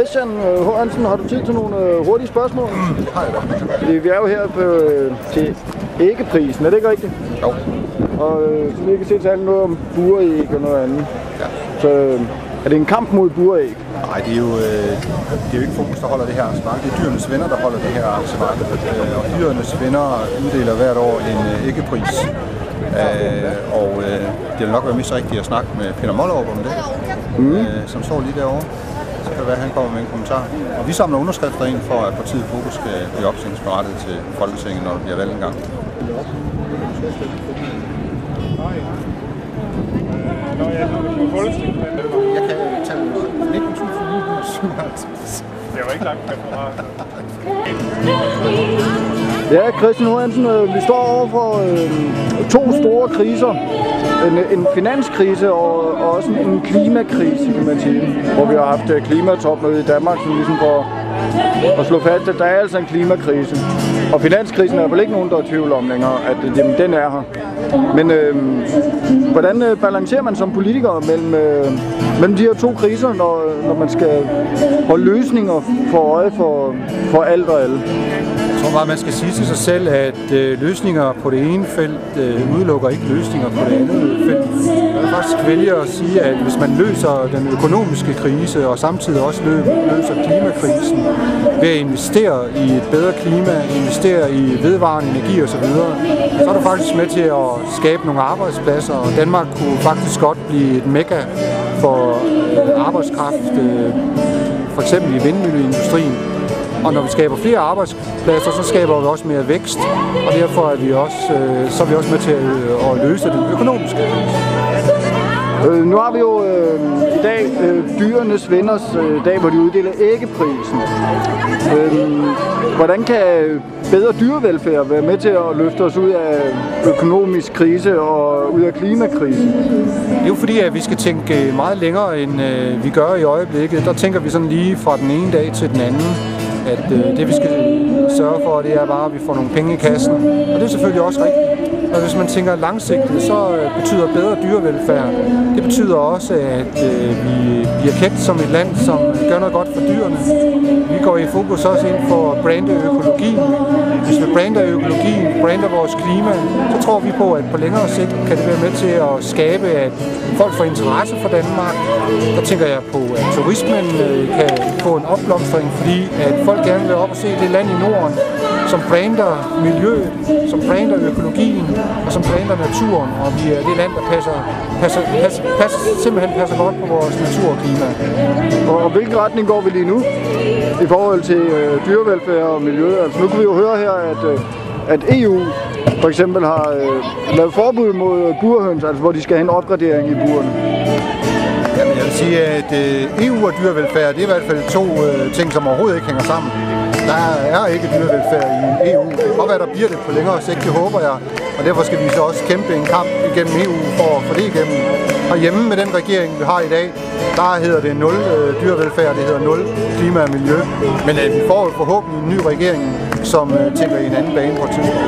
Christian H. Hansen, har du tid til nogle hurtige spørgsmål? Hej da. Vi er jo her til æggeprisen, er det ikke rigtigt? Jo. Og så vi kan se til noget om buræg og noget andet. Ja. Så er det en kamp mod buræg? Nej, det er jo ikke Fokus, der holder det her arrangement. Det er Dyrenes Venner, der holder det her arrangement. Og Dyrenes Venner uddeler hvert år en æggepris. Det vil nok være mest rigtigt at snakke med Peter Mollerup om det, som står lige derovre. Så kan det være, at han kommer med en kommentar. Og vi samler underskrifter ind for, at partiet Fokus skal blive opstillingsberettiget til Folketinget, når det bliver valgt en gang. Jeg kan tage 19.957. Det var ikke langt fra. Ja, Christian H. Hansen, vi står over for to store kriser. En finanskrise og også en klimakrise, kan man sige. Hvor vi har haft klimatopmøde i Danmark, som ligesom for at slå fast, at der er altså en klimakrise. Og finanskrisen er vel ikke nogen, der er i tvivl om længere, at den er her. Men hvordan balancerer man som politiker mellem de her to kriser, når man skal holde løsninger for øje for alt og alle? Jeg tror bare, man skal sige til sig selv, at løsninger på det ene felt udelukker ikke løsninger på det andet felt. Jeg vil faktisk vælge at sige, at hvis man løser den økonomiske krise og samtidig også løser klimakrisen ved at investere i et bedre klima, investere i vedvarende energi osv., så er du faktisk med til at skabe nogle arbejdspladser, og Danmark kunne faktisk godt blive et mekka for arbejdskraft, for eksempel i vindmølleindustrien. Og når vi skaber flere arbejdspladser, så skaber vi også mere vækst, og derfor er vi også med til at løse den økonomiske krise. Nu har vi jo i dag Dyrenes Venners dag, hvor de uddeler æggeprisen. Hvordan kan bedre dyrevelfærd være med til at løfte os ud af økonomisk krise og ud af klimakrisen? Det er jo fordi, at vi skal tænke meget længere, end vi gør i øjeblikket. Der tænker vi sådan lige fra den ene dag til den anden, at det vi skal sørge for, det er bare, at vi får nogle penge i kassen. Og det er selvfølgelig også rigtigt. Og hvis man tænker langsigtet, så betyder bedre dyrevelfærd. Det betyder også, at vi bliver kendt som et land, som gør noget godt for dyrene. Vi går i Fokus også ind for at brande økologien. Hvis vi brander økologien, brander vores klima, så tror vi på, at på længere sigt kan det være med til at skabe, at folk får interesse for Danmark. Der tænker jeg på, at turismen kan få en opblomstring, fordi at folk gerne vil op og se det land i Norden, som brander miljøet, som brander økologien og som brander naturen, og vi er det land, der simpelthen passer godt på vores natur og klima. Og hvilken retning går vi lige nu i forhold til dyrevelfærd og miljø? Altså nu kan vi jo høre her, at EU for eksempel har lavet forbud mod burhøns, altså hvor de skal have en opgradering i burene. Jamen, jeg vil sige, at EU og dyrevelfærd, det er i hvert fald to ting, som overhovedet ikke hænger sammen. Der er ikke dyrevelfærd i EU. Det kan godt være, der bliver det på længere sigt, det håber jeg. Og derfor skal vi så også kæmpe en kamp igennem EU for at få det igennem. Og hjemme med den regering, vi har i dag, der hedder det 0 dyrevelfærd, det hedder 0 klima og miljø. Men vi får forhåbentlig en ny regering, som tænker i en anden bane på et tidspunkt.